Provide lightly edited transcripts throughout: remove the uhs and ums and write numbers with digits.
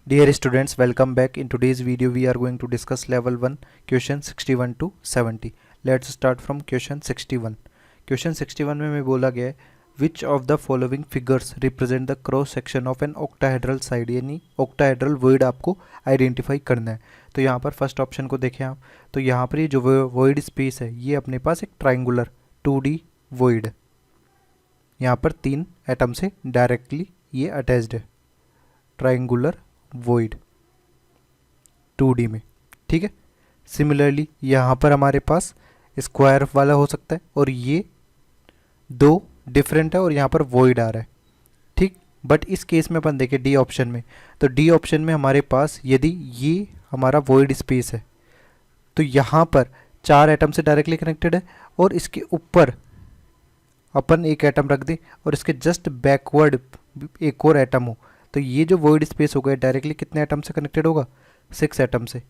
Dear students, welcome back. In today's video, we are going to discuss level 1 question 61 to 70. Let's start from question 61. Question 61 में बोला गया है which of the following figures represent the cross section of an octahedral side, यानी octahedral void आपको identify करना है। तो यहाँ पर फर्स्ट ऑप्शन को देखें आप, तो यहाँ पर ये जो void स्पेस है ये अपने पास एक ट्राइंगुलर 2D void, यहाँ पर 3 एटम से डायरेक्टली ये अटैच्ड है, ट्राइंगुलर वॉइड 2D में, ठीक है। सिमिलरली यहाँ पर हमारे पास स्क्वायर वाला हो सकता है और ये दो डिफरेंट है और यहाँ पर वॉइड आ रहा है, ठीक। बट इस केस में अपन देखें डी ऑप्शन में, तो डी ऑप्शन में हमारे पास यदि ये हमारा वॉइड स्पेस है तो यहाँ पर 4 एटम से डायरेक्टली कनेक्टेड है और इसके ऊपर अपन एक एटम रख दें और इसके जस्ट बैकवर्ड एक और एटम हो, तो ये जो वॉइड स्पेस होगा डायरेक्टली कितने एटम से कनेक्टेड होगा, 6 एटम से।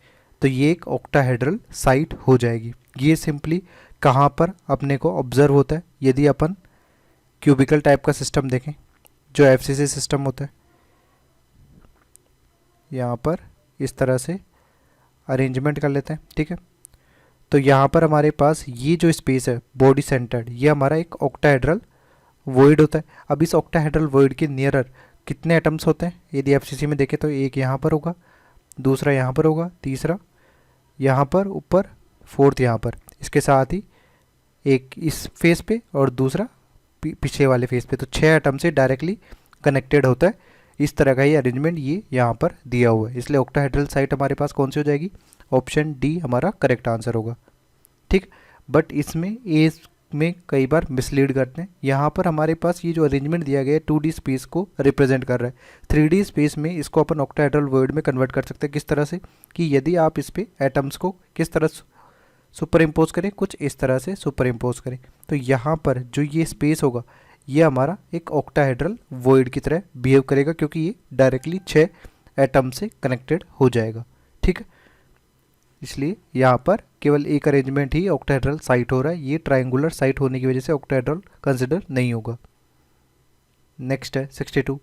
तो ये एक ऑक्टाहेड्रल साइट हो जाएगी। ये सिंपली कहाँ पर अपने को ऑब्जर्व होता है, यदि अपन क्यूबिकल टाइप का सिस्टम देखें जो एफसीसी सिस्टम होता है, यहाँ पर इस तरह से अरेंजमेंट कर लेते हैं, ठीक है। तो यहाँ पर हमारे पास ये जो स्पेस है बॉडी सेंटर्ड, ये हमारा एक ऑक्टाहेड्रल वॉइड होता है। अब इस ऑक्टाहेड्रल वॉइड के नियरर कितने एटम्स होते हैं, यदि एफसीसी में देखें तो एक यहाँ पर होगा, दूसरा यहाँ पर होगा, तीसरा यहाँ पर ऊपर, फोर्थ यहाँ पर, इसके साथ ही एक इस फेस पे और दूसरा पीछे वाले फेस पे, तो 6 एटम से डायरेक्टली कनेक्टेड होता है। इस तरह का ही अरेंजमेंट ये यहाँ पर दिया हुआ है, इसलिए ऑक्टाहेड्रल साइट हमारे पास कौन सी हो जाएगी, ऑप्शन डी हमारा करेक्ट आंसर होगा, ठीक। बट इसमें ए में कई बार मिसलीड करते हैं। यहाँ पर हमारे पास ये जो अरेंजमेंट दिया गया है 2D स्पेस को रिप्रेजेंट कर रहा है। 3D स्पेस में इसको अपन ऑक्टाहेड्रल वॉइड में कन्वर्ट कर सकते हैं, किस तरह से कि यदि आप इस पे एटम्स को किस तरह सुपर इम्पोज करें, कुछ इस तरह से सुपर इम्पोज करें, तो यहाँ पर जो ये स्पेस होगा ये हमारा एक ऑक्टाहेड्रल वॉइड की तरह बिहेव करेगा, क्योंकि ये डायरेक्टली 6 एटम से कनेक्टेड हो जाएगा, ठीक है। इसलिए यहाँ पर केवल एक अरेंजमेंट ही ऑक्टाहेड्रल साइट हो रहा है, ये ट्रायंगुलर साइट होने की वजह से ऑक्टाहेड्रल कंसिडर नहीं होगा। नेक्स्ट है 62,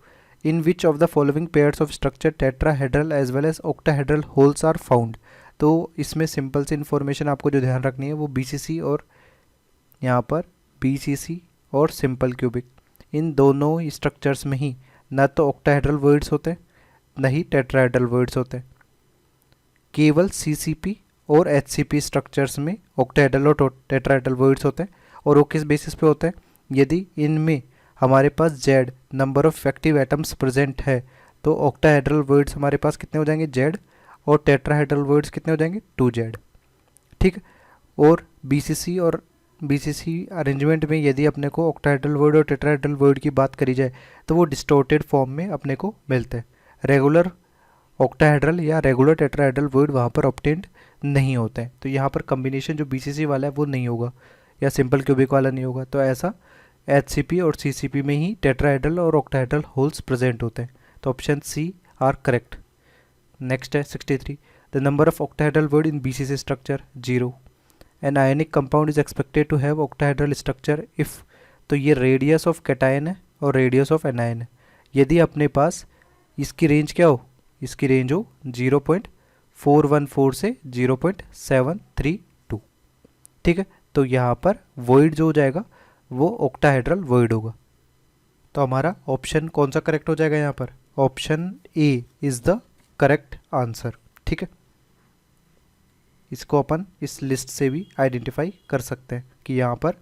in which of the following pairs of structure tetrahedral as well as octahedral holes are found. तो इसमें सिंपल सी इन्फॉर्मेशन आपको जो ध्यान रखनी है वो बीसीसी और यहाँ पर बीसीसी और सिंपल क्यूबिक, इन दोनों स्ट्रक्चर्स में ही न तो ऑक्टाहेड्रल वॉइड्स होते हैं न ही टेट्राहेड्रल वॉइड्स होते हैं। केवल सीसीपी और एचसीपी स्ट्रक्चर्स में ऑक्टाहेड्रल और टेट्राहेड्रल वॉइड्स होते हैं, और वो किस बेसिस पे होते हैं, यदि इनमें हमारे पास Z number of effective atoms present है तो ऑक्टाहेड्रल वॉइड्स हमारे पास कितने हो जाएंगे, जेड, और टेट्राहेड्रल वॉइड्स कितने हो जाएंगे, 2Z, ठीक। और बीसीसी और बीसीसी अरेंजमेंट में यदि अपने को ऑक्टाहेड्रल वॉइड और टेट्राहेड्रल वॉइड की बात करी जाए तो वो डिस्टोर्टेड फॉर्म में अपने को मिलते हैं। रेगुलर ऑक्टाहेड्रल या रेगुलर टेट्राहेड्रल वॉइड वहाँ पर ऑब्टेन्ड नहीं होते हैं। तो यहाँ पर कम्बिनेशन जो बीसीसी वाला है वो नहीं होगा या सिंपल क्यूबिक वाला नहीं होगा, तो ऐसा एचसीपी और सीसीपी में ही टेट्राहेड्रल और ऑक्टाहेड्रल होल्स प्रेजेंट होते हैं। तो option C are correct. Next है 63, the number of octahedral void in BCC structure 0, an ionic compound is expected to have octahedral structure if, तो ये रेडियस ऑफ कैटायन है और रेडियस ऑफ एनायन है। यदि अपने पास इसकी रेंज क्या हो, इसकी रेंज हो 0.414 से 0.732, ठीक है। तो यहाँ पर वॉइड जो हो जाएगा वो ऑक्टाहेड्रल वॉइड होगा। तो हमारा ऑप्शन कौन सा करेक्ट हो जाएगा, यहाँ पर option A is the correct answer, ठीक है। इसको अपन इस लिस्ट से भी आइडेंटिफाई कर सकते हैं कि यहाँ पर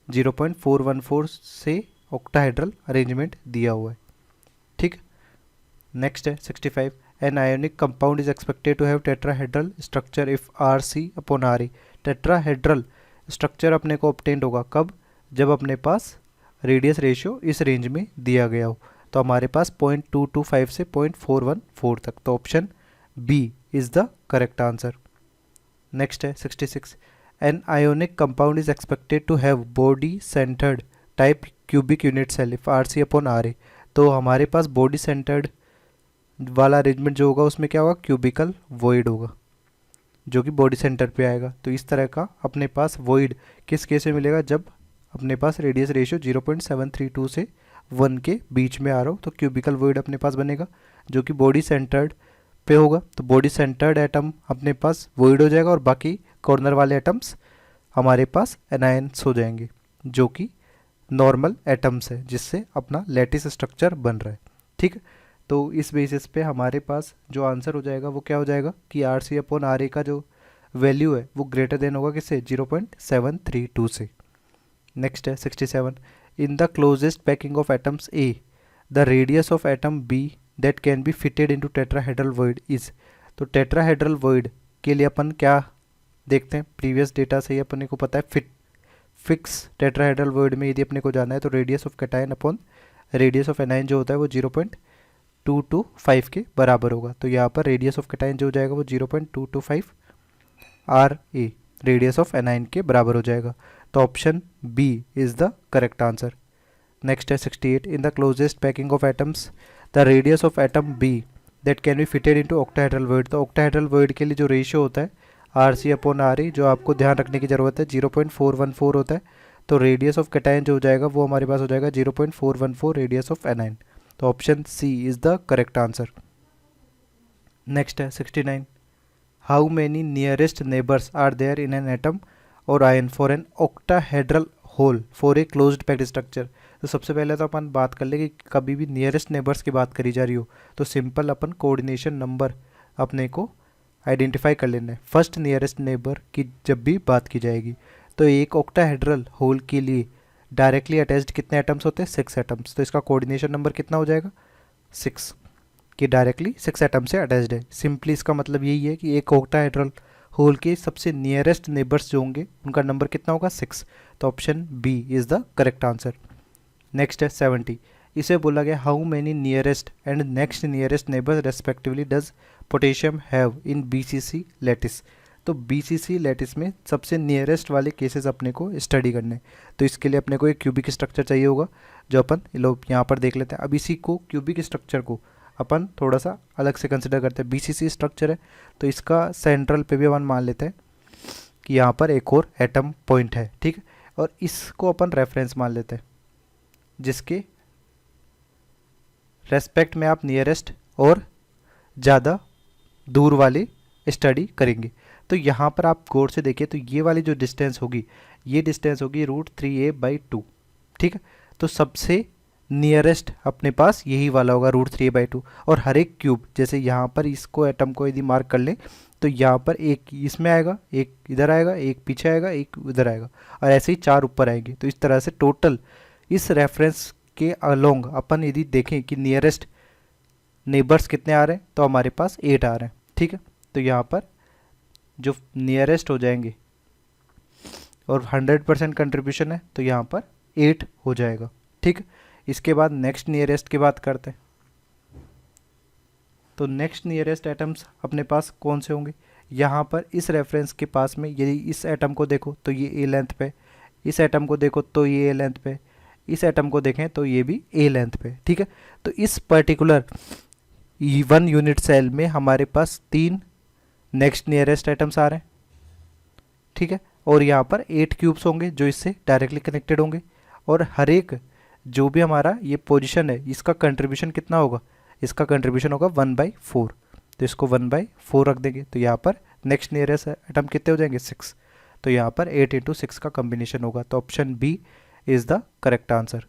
0.414 से ऑक्टाहेड्रल अरेंजमेंट दिया हुआ है, ठीक। नेक्स्ट है 65, an ionic compound is expected to have tetrahedral structure if RC upon RE। Tetrahedral structure अपने को ऑब्टेंड होगा कब, जब अपने पास रेडियस रेशियो इस रेंज में दिया गया हो, तो हमारे पास 0.225 से 0.414 तक, तो option B is the correct answer. Next है 66, an ionic compound is expected to have body centred type cubic unit cell if RC upon RA। तो हमारे पास बॉडी सेंटर्ड वाला अरेंजमेंट जो होगा उसमें क्या होगा, क्यूबिकल वॉइड होगा जो कि बॉडी सेंटर पे आएगा। तो इस तरह का अपने पास वॉइड किस केस में मिलेगा, जब अपने पास रेडियस रेशियो 0.732 से 1 के बीच में आ रहा हो, तो क्यूबिकल वॉइड अपने पास बनेगा जो कि बॉडी सेंटर्ड पे होगा, तो बॉडी सेंटर्ड एटम अपने पास वॉइड हो जाएगा और बाकी कॉर्नर वाले एटम्स हमारे पास एनायंस हो जाएंगे, जो कि नॉर्मल एटम्स है जिससे अपना लैटिस स्ट्रक्चर बन रहा है। ठीक है, तो इस बेसिस पे हमारे पास जो आंसर हो जाएगा वो क्या हो जाएगा कि आर सी अपॉन आर ए का जो वैल्यू है वो ग्रेटर देन होगा किससे, 0.732 से। नेक्स्ट है 67, in the closest packing of atoms A the radius of atom B that can be fitted into tetrahedral void is. तो टेट्राहेड्रल वॉइड के लिए अपन क्या देखते हैं, प्रीवियस डेटा से ही अपने को पता है फिक्स टेट्राहेड्रल वॉइड में यदि अपने को जाना है तो radius of cation upon radius of anion जो होता है वो 0.225 के बराबर होगा। तो यहाँ पर रेडियस ऑफ कैटायन जो हो जाएगा वो 0.225 R A radius of anion के बराबर हो जाएगा। तो option B is the correct answer. Next है 68, in the closest packing of atoms the radius of atom B that can be fitted into octahedral void. तो ऑक्टाहेड्रल वॉइड के लिए जो रेशियो होता है R C upon R A, जो आपको ध्यान रखने की ज़रूरत है, 0.414 होता है। तो रेडियस ऑफ कैटायन जो हो जाएगा वो हमारे पास हो जाएगा 0.414 रेडियस ऑफ एनायन। तो option C is the correct answer. Next है 69, how many nearest neighbours are there in an atom or ion for an octahedral hole for a closed packed structure. तो सबसे पहले तो अपन बात कर ले कि कभी भी नियरेस्ट नेबर्स की बात करी जा रही हो तो सिंपल अपन कोऑर्डिनेशन नंबर अपने को आइडेंटिफाई कर लेना है फर्स्ट नियरेस्ट नेबर की जब भी बात की जाएगी। तो एक ऑक्टाहेड्रल होल के लिए डायरेक्टली अटैच्ड कितने एटम्स होते हैं, 6 एटम्स। तो इसका कोऑर्डिनेशन नंबर कितना हो जाएगा, 6, कि डायरेक्टली 6 एटम से अटैच्ड है। सिंपली इसका मतलब यही है कि एक ऑक्टाहेड्रल होल के सबसे नियरेस्ट नेबर्स जो होंगे उनका नंबर कितना होगा, 6। तो option B is the correct answer. Next है 70, इसे बोला गया how many nearest and next nearest neighbours respectively does potassium have in BCC lattice. तो बीसीसी लैटिस में सबसे नियरेस्ट वाले केसेस अपने को स्टडी करने, तो इसके लिए अपने को एक क्यूबिक स्ट्रक्चर चाहिए होगा जो अपन लोग यहाँ पर देख लेते हैं। अब इसी को क्यूबिक स्ट्रक्चर को अपन थोड़ा सा अलग से कंसिडर करते हैं। बीसीसी स्ट्रक्चर है तो इसका सेंट्रल पे भी अपन मान लेते हैं कि यहाँ पर एक और एटम पॉइंट है, ठीक है, और इसको अपन रेफरेंस मान लेते हैं जिसके रेस्पेक्ट में आप नियरेस्ट और ज़्यादा दूर वाले स्टडी करेंगे। तो यहाँ पर आप गौर से देखिए तो ये वाली जो डिस्टेंस होगी ये डिस्टेंस होगी √3a/2, ठीक है। तो सबसे नियरेस्ट अपने पास यही वाला होगा √3a/2। और हर एक क्यूब जैसे यहाँ पर इसको एटम को यदि मार्क कर लें तो यहाँ पर एक इसमें आएगा, एक इधर आएगा, एक पीछे आएगा, एक उधर आएगा, और ऐसे ही 4 ऊपर आएंगे। तो इस तरह से टोटल इस रेफरेंस के अलोंग अपन यदि देखें कि नियरेस्ट नेबर्स कितने आ रहे हैं तो हमारे पास 8 आ रहे हैं, ठीक है। तो यहाँ पर जो नियरेस्ट हो जाएंगे और 100% कंट्रीब्यूशन है तो यहाँ पर 8 हो जाएगा, ठीक। इसके बाद नेक्स्ट नियरेस्ट की बात करते हैं। तो नेक्स्ट नियरेस्ट एटम्स अपने पास कौन से होंगे, यहाँ पर इस रेफरेंस के पास में यदि इस एटम को देखो तो ये ए लेंथ पे, इस एटम को देखो तो ये ए लेंथ पे, इस एटम को देखें तो ये भी ए लेंथ पे, ठीक है। तो इस पर्टिकुलर 1 यूनिट सेल में हमारे पास 3 नेक्स्ट नियरेस्ट एटम्स आ रहे हैं, ठीक है, और यहाँ पर 8 क्यूब्स होंगे जो इससे डायरेक्टली कनेक्टेड होंगे, और हर एक जो भी हमारा ये पोजीशन है इसका कंट्रीब्यूशन कितना होगा, इसका कंट्रीब्यूशन होगा 1/4। तो इसको 1/4 रख देंगे तो यहाँ पर नेक्स्ट नियरेस्ट एटम कितने हो जाएंगे, 6। तो यहाँ पर 8 × 6 का कॉम्बिनेशन होगा। तो option B is the correct answer.